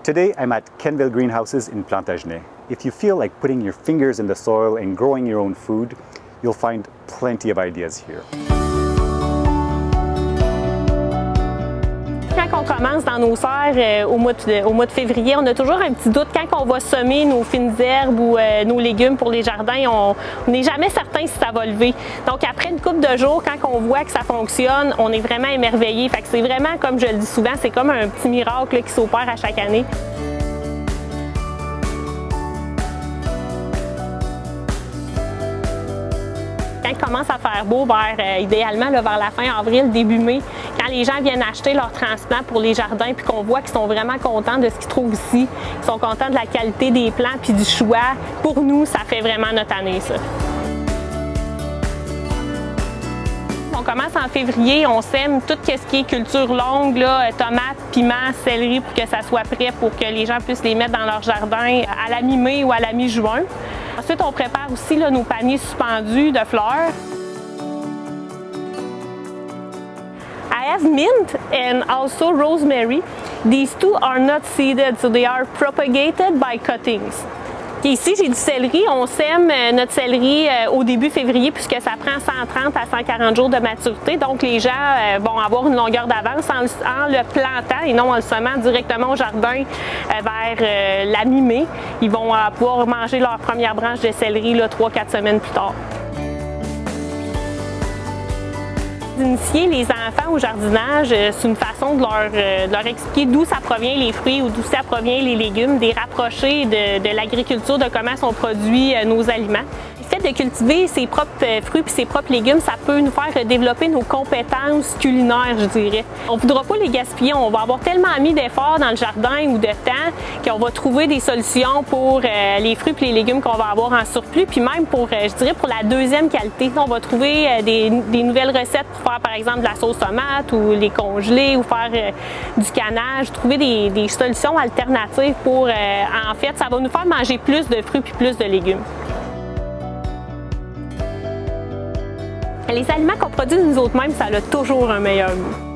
Today, I'm at Kenville Greenhouses in Plantagenet. If you feel like putting your fingers in the soil and growing your own food, you'll find plenty of ideas here. Quand on commence dans nos serres au mois de février, on a toujours un petit doute quand on va semer nos fines herbes ou nos légumes pour les jardins. On n'est jamais certain si ça va lever. Donc après une couple de jours, quand on voit que ça fonctionne, on est vraiment émerveillé. Fait que c'est vraiment, comme je le dis souvent, c'est comme un petit miracle là, qui s'opère à chaque année. Quand il commence à faire beau, idéalement vers la fin avril, début mai, quand les gens viennent acheter leurs transplants pour les jardins puis qu'on voit qu'ils sont vraiment contents de ce qu'ils trouvent ici, qu'ils sont contents de la qualité des plants puis du choix, pour nous, ça fait vraiment notre année, ça. On commence en février, on sème tout ce qui est culture longue, là, tomates, piments, céleri pour que ça soit prêt pour que les gens puissent les mettre dans leur jardin à la mi-mai ou à la mi-juin. Ensuite, on prépare aussi là, nos paniers suspendus de fleurs. I have mint and also rosemary. These two are not seeded, so they are propagated by cuttings. Et ici, j'ai du céleri. On sème notre céleri au début février puisque ça prend 130 à 140 jours de maturité. Donc, les gens vont avoir une longueur d'avance en le plantant et non en le semant directement au jardin vers la mi-mai. Ils vont pouvoir manger leur première branche de céleri 3-4 semaines plus tard. D'initier les enfants au jardinage, c'est une façon de leur expliquer d'où ça provient les fruits ou d'où ça provient les légumes, de les rapprocher de l'agriculture, de comment sont produits nos aliments. Le fait de cultiver ses propres fruits et ses propres légumes, ça peut nous faire développer nos compétences culinaires, je dirais. On ne voudra pas les gaspiller, on va avoir tellement mis d'efforts dans le jardin ou de temps qu'on va trouver des solutions pour les fruits et les légumes qu'on va avoir en surplus, puis même pour, je dirais, pour la deuxième qualité. On va trouver des nouvelles recettes pour faire par exemple de la sauce tomate ou les congeler ou faire du canage, trouver des solutions alternatives pour, en fait, ça va nous faire manger plus de fruits et plus de légumes. Les aliments qu'on produit nous autres mêmes, ça a toujours un meilleur goût.